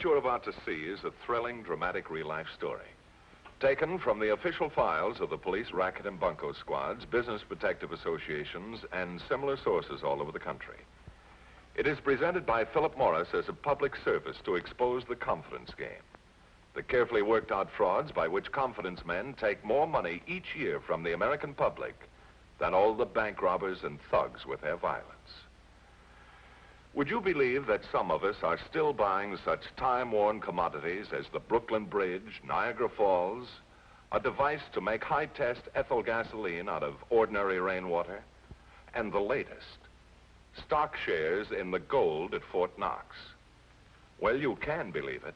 you're about to see is a thrilling, dramatic real-life story. Taken from the official files of the police racket and bunco squads, business protective associations, and similar sources all over the country. It is presented by Philip Morris as a public service to expose the confidence game. The carefully worked out frauds by which confidence men take more money each year from the American public than all the bank robbers and thugs with their violence. Would you believe that some of us are still buying such time-worn commodities as the Brooklyn Bridge, Niagara Falls, a device to make high-test ethyl gasoline out of ordinary rainwater, and the latest, stock shares in the gold at Fort Knox? Well, you can believe it.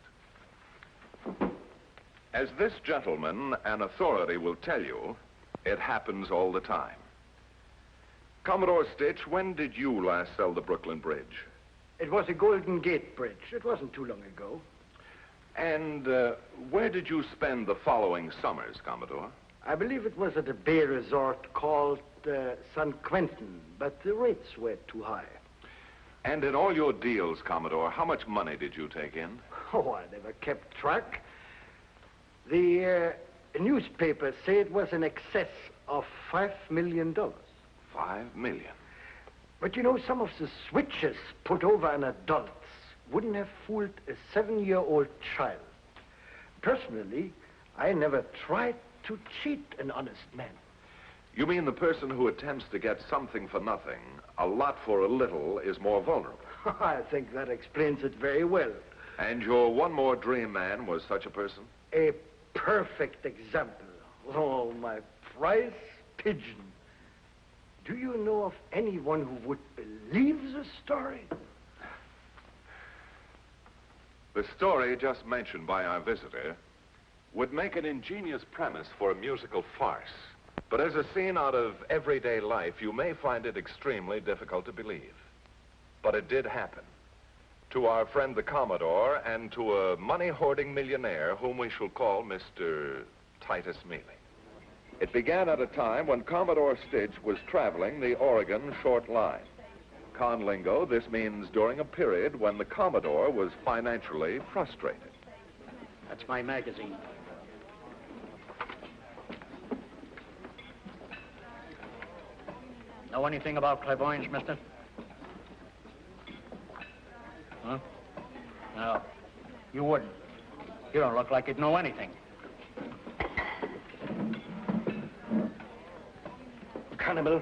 As this gentleman, an authority, will tell you, it happens all the time. Commodore Stitch, when did you last sell the Brooklyn Bridge? It was a Golden Gate Bridge. It wasn't too long ago. And where did you spend the following summers, Commodore? I believe it was at a bay resort called San Quentin, but the rates were too high. And in all your deals, Commodore, how much money did you take in? Oh, I never kept track. The newspapers say it was in excess of $5 million. $5 million? But you know, some of the switches put over on adults wouldn't have fooled a 7-year-old child. Personally, I never tried to cheat an honest man. You mean the person who attempts to get something for nothing, a lot for a little, is more vulnerable? I think that explains it very well. And your one more dream man was such a person? A perfect example. Oh, my prize pigeon. Do you know of anyone who would believe the story? The story just mentioned by our visitor would make an ingenious premise for a musical farce. But as a scene out of everyday life, you may find it extremely difficult to believe. But it did happen. To our friend the Commodore and to a money-hoarding millionaire whom we shall call Mr. Titus Meely. It began at a time when Commodore Stitch was traveling the Oregon Short Line. Con lingo, this means during a period when the Commodore was financially frustrated. That's my magazine. Know anything about clairvoyance, mister? Huh? No. You wouldn't. You don't look like you'd know anything. Cannibal.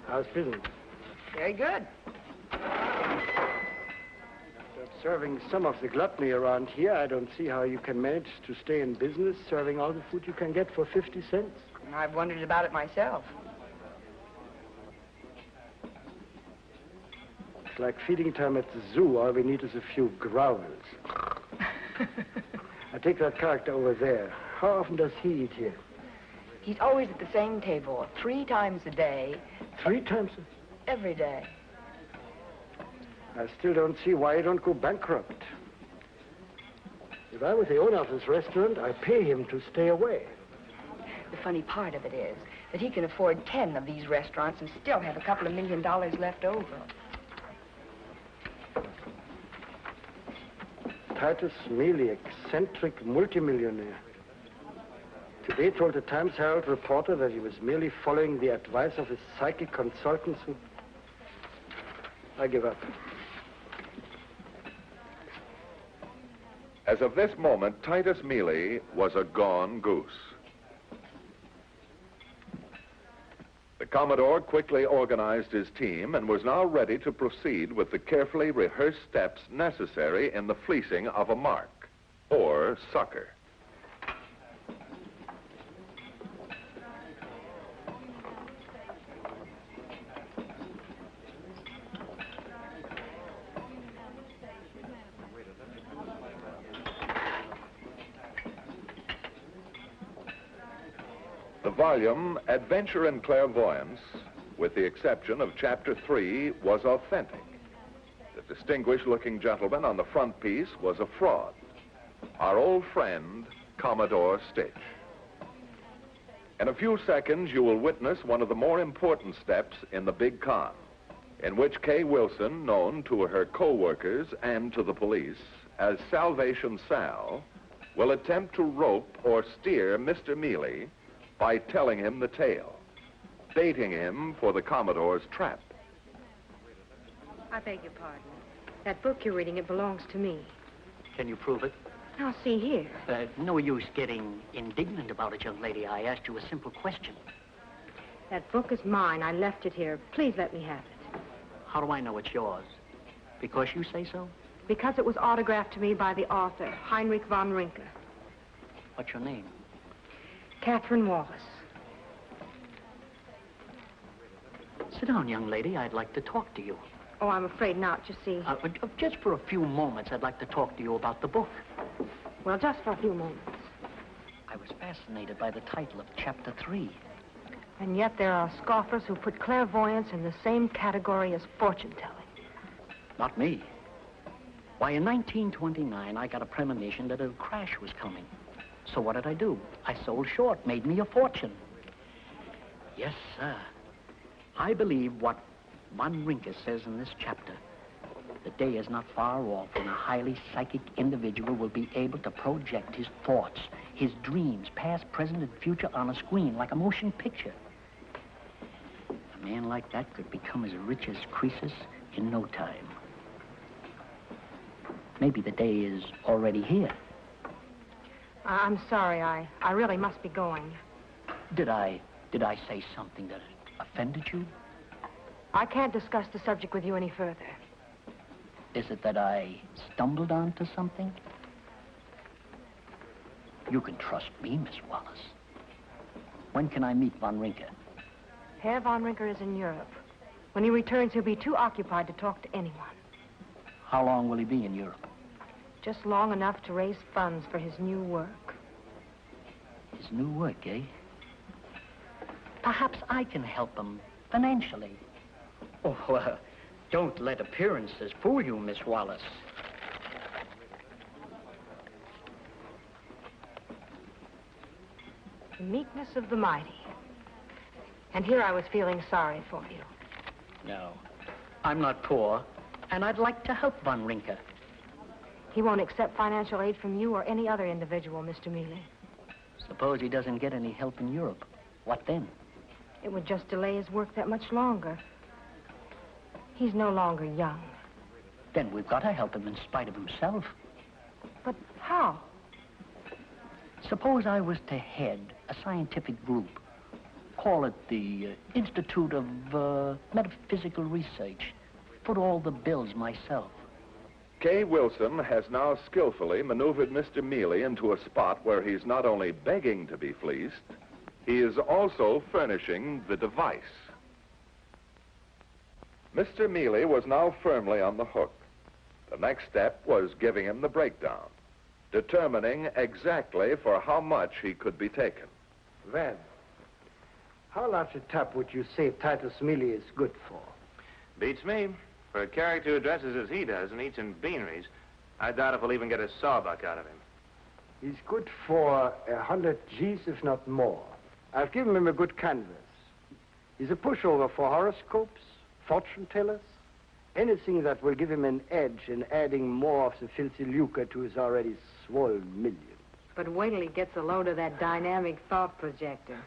How's business? Very good. After observing some of the gluttony around here, I don't see how you can manage to stay in business serving all the food you can get for 50 cents. I've wondered about it myself. It's like feeding time at the zoo. All we need is a few growls. I take that character over there. How often does he eat here? He's always at the same table, 3 times a day. 3 times? Every day. I still don't see why you don't go bankrupt. If I was the owner of this restaurant, I'd pay him to stay away. The funny part of it is that he can afford 10 of these restaurants and still have a couple of $1 million left over. Titus Meely, eccentric multimillionaire. Today told the Times Herald reporter that he was merely following the advice of his psychic consultants who... I give up. As of this moment, Titus Meely was a gone goose. The Commodore quickly organized his team and was now ready to proceed with the carefully rehearsed steps necessary in the fleecing of a mark, or sucker. The volume, Adventure in Clairvoyance, with the exception of Chapter 3, was authentic. The distinguished-looking gentleman on the front piece was a fraud. Our old friend, Commodore Stitch. In a few seconds, you will witness one of the more important steps in the big con, in which Kay Wilson, known to her co-workers and to the police as Salvation Sal, will attempt to rope or steer Mr. Meely by telling him the tale, baiting him for the Commodore's trap. I beg your pardon. That book you're reading, it belongs to me. Can you prove it? Now, see here. No use getting indignant about it, young lady. I asked you a simple question. That book is mine. I left it here. Please let me have it. How do I know it's yours? Because you say so? Because it was autographed to me by the author, Heinrich von Rinke. What's your name? Catherine Wallace. Sit down, young lady. I'd like to talk to you. Oh, I'm afraid not, you see. Just for a few moments, I'd like to talk to you about the book. Well, just for a few moments. I was fascinated by the title of Chapter 3. And yet there are scoffers who put clairvoyance in the same category as fortune-telling. Not me. Why, in 1929, I got a premonition that a crash was coming. So what did I do? I sold short, made me a fortune. Yes, sir. I believe what Von Rinke says in this chapter. The day is not far off when a highly psychic individual will be able to project his thoughts, his dreams, past, present, and future on a screen like a motion picture. A man like that could become as rich as Croesus in no time. Maybe the day is already here. I'm sorry. I really must be going. Did I say something that offended you? I can't discuss the subject with you any further. Is it that I stumbled onto something? You can trust me, Miss Wallace. When can I meet Von Rinke? Herr Von Rinke is in Europe. When he returns, he'll be too occupied to talk to anyone. How long will he be in Europe? Just long enough to raise funds for his new work. His new work, eh? Perhaps I can help him financially. Oh, don't let appearances fool you, Miss Wallace. The meekness of the mighty. And here I was feeling sorry for you. No, I'm not poor, and I'd like to help Von Rinke. He won't accept financial aid from you or any other individual, Mr. Meely. Suppose he doesn't get any help in Europe. What then? It would just delay his work that much longer. He's no longer young. Then we've got to help him in spite of himself. But how? Suppose I was to head a scientific group. Call it the Institute of Metaphysical Research. Foot all the bills myself. Kay Wilson has now skillfully maneuvered Mr. Meely into a spot where he's not only begging to be fleeced, he is also furnishing the device. Mr. Meely was now firmly on the hook. The next step was giving him the breakdown, determining exactly for how much he could be taken. Van, how large a tap would you say Titus Meely is good for? Beats me. For a character who dresses as he does and eats in beaneries, I doubt if we'll even get a sawbuck out of him. He's good for 100 G's, if not more. I've given him a good canvas. He's a pushover for horoscopes, fortune tellers, anything that will give him an edge in adding more of the filthy lucre to his already swollen millions. But wait till he gets a load of that dynamic thought projector.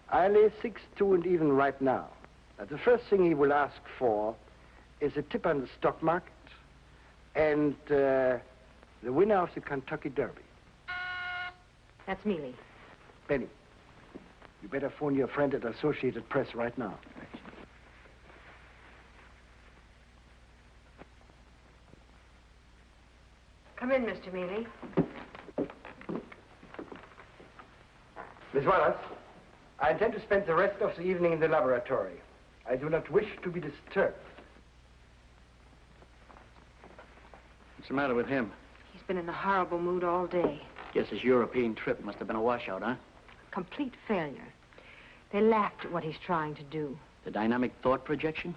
I lay 6-2 and even right now. The first thing he will ask for is a tip on the stock market and the winner of the Kentucky Derby. That's Meely. Benny, you better phone your friend at Associated Press right now. Come in, Mr. Meely. Miss Wallace, I intend to spend the rest of the evening in the laboratory. I do not wish to be disturbed. What's the matter with him? He's been in a horrible mood all day. Guess his European trip must have been a washout, huh? Complete failure. They laughed at what he's trying to do. The dynamic thought projection?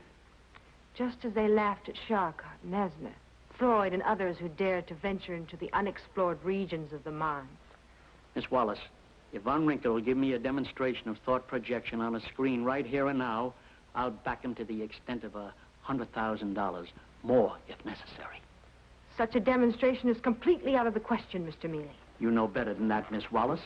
Just as they laughed at Charcot, Nesmith, Freud, and others who dared to venture into the unexplored regions of the mind. Miss Wallace, if Von Winkle will give me a demonstration of thought projection on a screen right here and now, I'll back him to the extent of $100,000. More, if necessary. Such a demonstration is completely out of the question, Mr. Meely. You know better than that, Miss Wallace.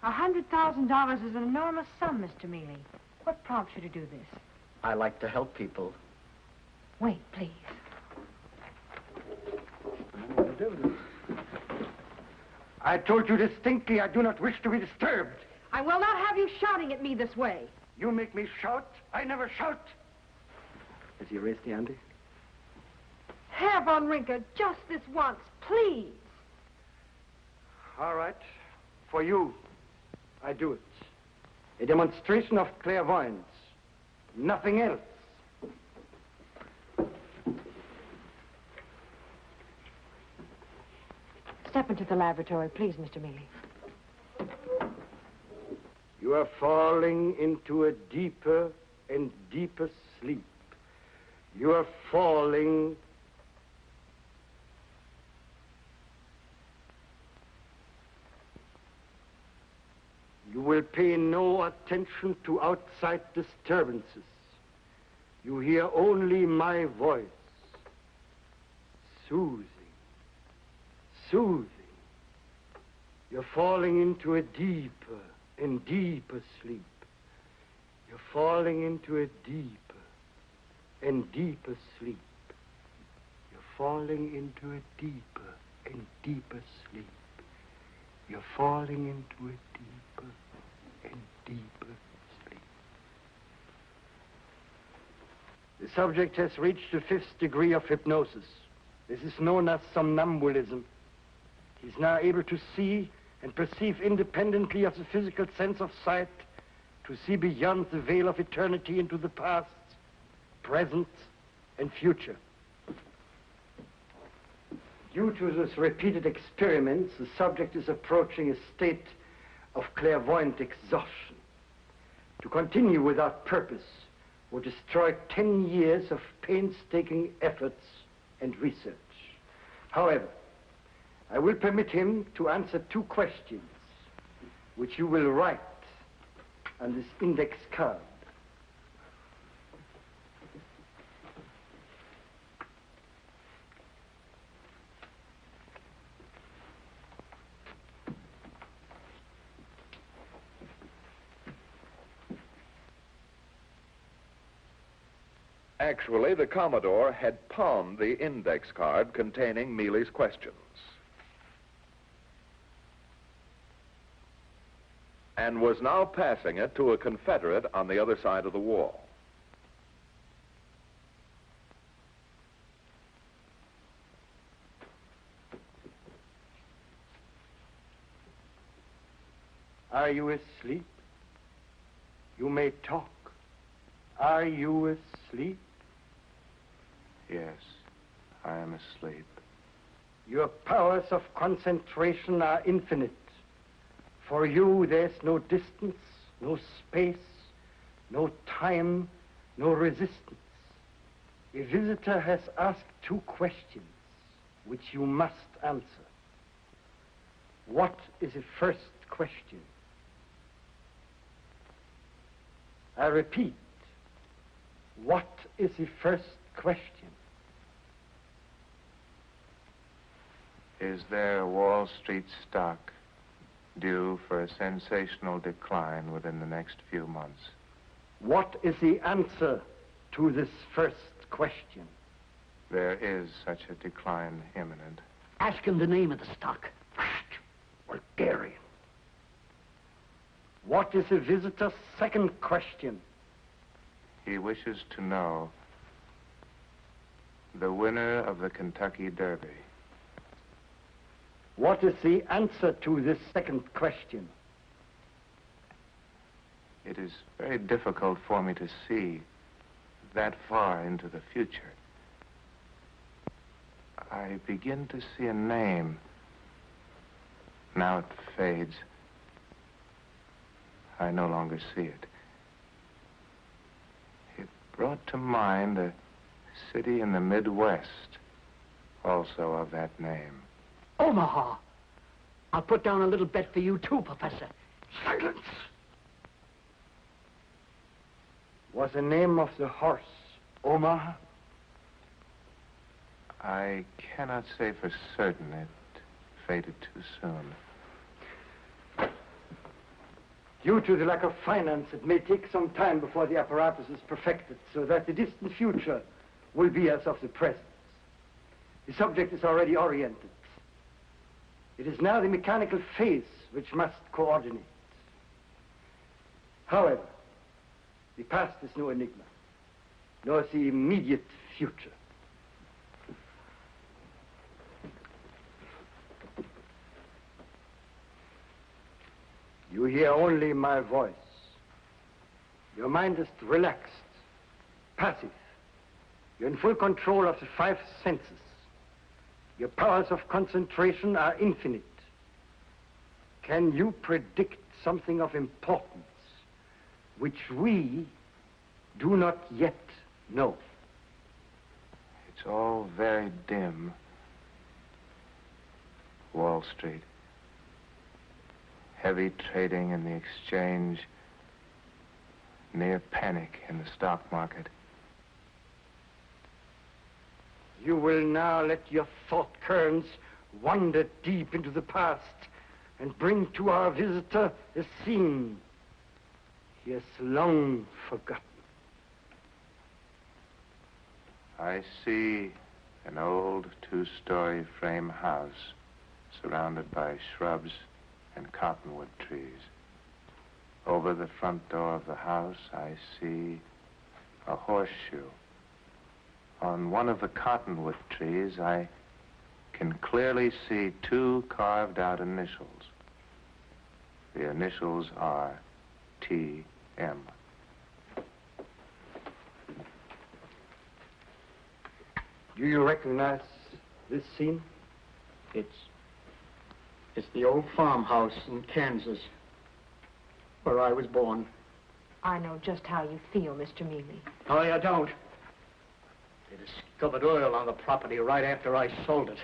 $100,000 is an enormous sum, Mr. Meely. What prompts you to do this? I like to help people. Wait, please. I told you distinctly I do not wish to be disturbed. I will not have you shouting at me this way. You make me shout. I never shout. Has he raised the ante? Herr Von Rinker, just this once, please. All right. For you, I do it. A demonstration of clairvoyance. Nothing else. Step into the laboratory, please, Mr. Meely. You are falling into a deeper and deeper sleep. You are falling. You will pay no attention to outside disturbances. You hear only my voice. Soothing. Soothing. You're falling into a deeper and deeper sleep. You're falling into a deeper and deeper sleep. You're falling into a deeper and deeper sleep. You're falling into a deeper and deeper sleep. The subject has reached the 5th degree of hypnosis. This is known as somnambulism. He's now able to see and perceive independently of the physical sense of sight, to see beyond the veil of eternity into the past, present, and future. Due to this repeated experiments, the subject is approaching a state of clairvoyant exhaustion. To continue without purpose would destroy 10 years of painstaking efforts and research. However, I will permit him to answer 2 questions, which you will write on this index card. Actually, the Commodore had palmed the index card containing Meely's questions and was now passing it to a Confederate on the other side of the wall. Are you asleep? You may talk. Are you asleep? Yes, I am asleep. Your powers of concentration are infinite. For you, there's no distance, no space, no time, no resistance. A visitor has asked 2 questions, which you must answer. What is the first question? I repeat, what is the first question? Is there a Wall Street stock due for a sensational decline within the next few months? What is the answer to this first question? There is such a decline imminent. Ask him the name of the stock. Bulgarian. What is the visitor's second question? He wishes to know the winner of the Kentucky Derby. What is the answer to this second question? It is very difficult for me to see that far into the future. I begin to see a name. Now it fades. I no longer see it. It brought to mind a city in the Midwest, also of that name. Omaha. I'll put down a little bet for you, too, Professor. Silence! Was the name of the horse Omaha? I cannot say for certain. It faded too soon. Due to the lack of finance, it may take some time before the apparatus is perfected, so that the distant future will be as of the present. The subject is already oriented. It is now the mechanical phase which must coordinate. However, the past is no enigma, nor the immediate future. You hear only my voice. Your mind is relaxed, passive. You're in full control of the 5 senses. Your powers of concentration are infinite. Can you predict something of importance which we do not yet know? It's all very dim. Wall Street. Heavy trading in the exchange. Near panic in the stock market. You will now let your thought currents wander deep into the past and bring to our visitor a scene he has long forgotten. I see an old 2-story frame house surrounded by shrubs and cottonwood trees. Over the front door of the house, I see a horseshoe. On one of the cottonwood trees, I can clearly see 2 carved-out initials. The initials are T.M. Do you recognize this scene? It's the old farmhouse in Kansas, where I was born. I know just how you feel, Mr. Meely. No, you don't. They discovered oil on the property right after I sold it.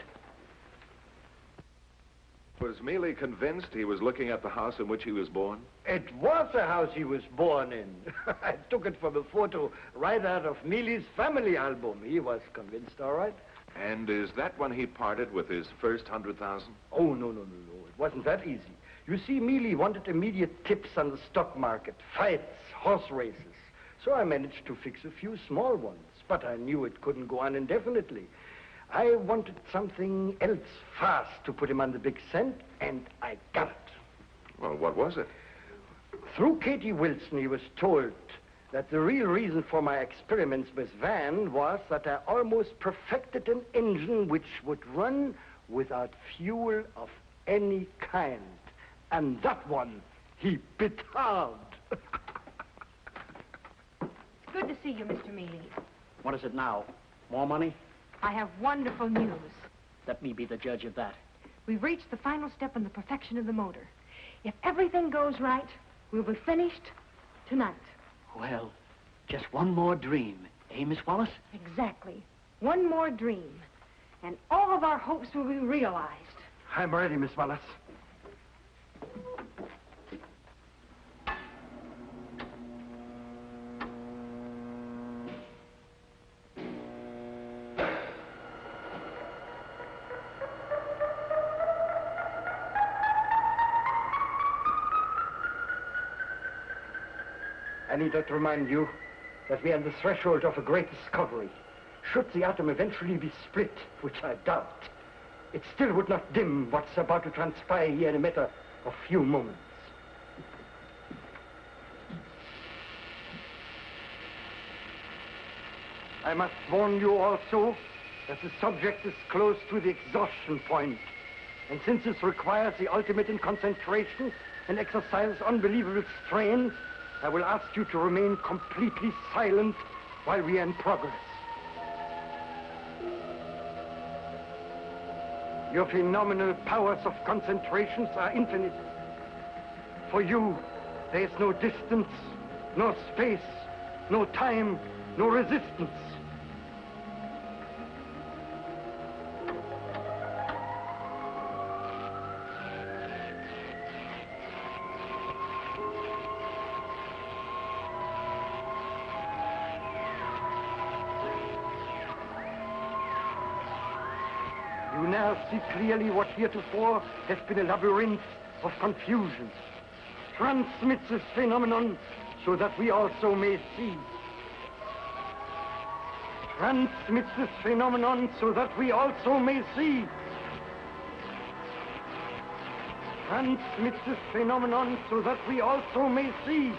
Was Meely convinced he was looking at the house in which he was born? It was the house he was born in. I took it from a photo right out of Meely's family album. He was convinced, all right. And is that when he parted with his first 100,000? Oh, no. It wasn't that easy. You see, Meely wanted immediate tips on the stock market, fights, horse races. So I managed to fix a few small ones, but I knew it couldn't go on indefinitely. I wanted something else fast to put him on the big scent, and I got it. Well, what was it? Through Katie Wilson, he was told that the real reason for my experiments with Van was that I almost perfected an engine which would run without fuel of any kind. And that one, he bit hard. Good to see you, Mr. Meely. What is it now? More money? I have wonderful news. Let me be the judge of that. We've reached the final step in the perfection of the motor. If everything goes right, we'll be finished tonight. Well, just one more dream, eh, Miss Wallace? Exactly. One more dream, and all of our hopes will be realized. I'm ready, Miss Wallace. I need not remind you that we are on the threshold of a great discovery. Should the atom eventually be split, which I doubt, it still would not dim what's about to transpire here in a matter of few moments. I must warn you also that the subject is close to the exhaustion point. And since this requires the ultimate in concentration and exercises unbelievable strain, I will ask you to remain completely silent while we are in progress. Your phenomenal powers of concentration are infinite. For you, there is no distance, no space, no time, no resistance. You now see clearly what heretofore has been a labyrinth of confusion. Transmits this phenomenon so that we also may see. Transmits this phenomenon so that we also may see. Transmits this phenomenon so that we also may see.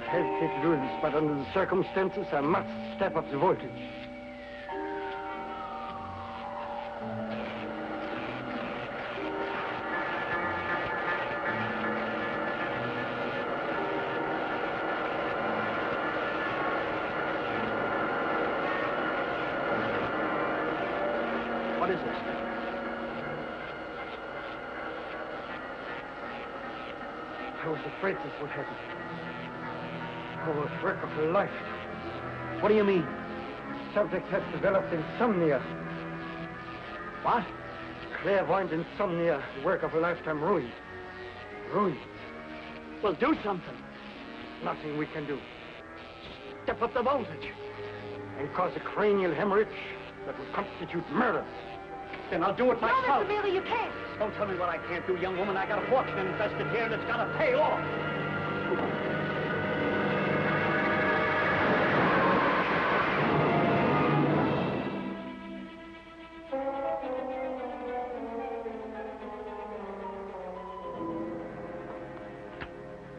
I hesitate to do this, but under the circumstances, I must step up the voltage. What is this? I was afraid this would happen. Oh, it's work of a life. What do you mean? Subject has developed insomnia. What? Clairvoyant insomnia, the work of a lifetime ruined. Ruined. Well, do something. Nothing we can do. Step up the voltage. And cause a cranial hemorrhage that would constitute murder. Then I'll do it No, myself. Mr. Meely, you can't. Don't tell me what I can't do, young woman. I got a fortune invested here, and it's got to pay off.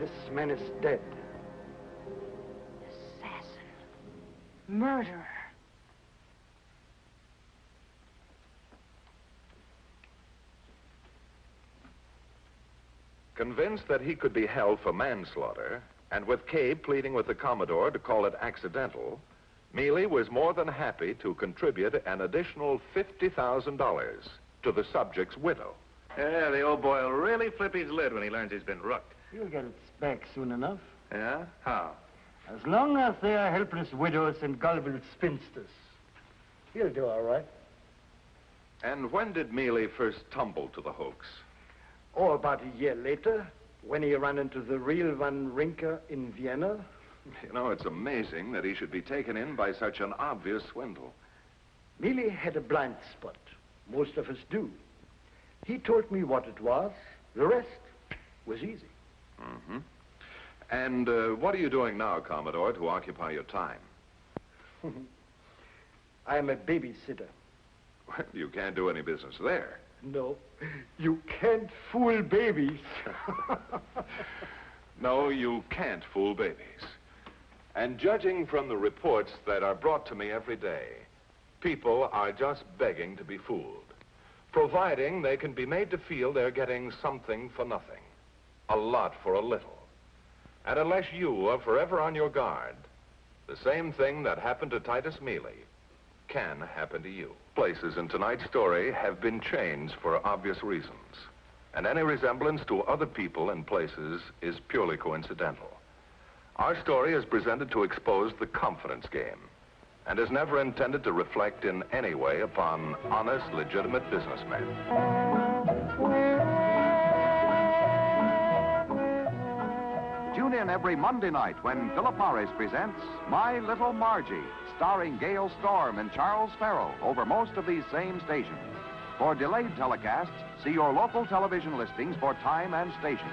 This man is dead. Assassin. Murderer. Convinced that he could be held for manslaughter, and with Cabe pleading with the Commodore to call it accidental, Meely was more than happy to contribute an additional $50,000 to the subject's widow. Yeah, the old boy will really flip his lid when he learns he's been rooked. You'll get it back soon enough. Yeah? How? As long as they are helpless widows and gullible spinsters. He'll do all right. And when did Meely first tumble to the hoax? Or about a year later, when he ran into the real Van Rinker in Vienna. You know, it's amazing that he should be taken in by such an obvious swindle. Meely had a blind spot. Most of us do. He told me what it was. The rest was easy. Mm-hmm. And what are you doing now, Commodore, to occupy your time? I am a babysitter. Well, you can't do any business there. No, you can't fool babies. No, you can't fool babies. And judging from the reports that are brought to me every day, people are just begging to be fooled, providing they can be made to feel they're getting something for nothing, a lot for a little. And unless you are forever on your guard, the same thing that happened to Titus Meely can happen to you. Places in tonight's story have been changed for obvious reasons, and any resemblance to other people and places is purely coincidental. Our story is presented to expose the confidence game and is never intended to reflect in any way upon honest, legitimate businessmen. Tune in every Monday night when Philip Morris presents My Little Margie, starring Gail Storm and Charles Farrell over most of these same stations. For delayed telecasts, see your local television listings for time and station.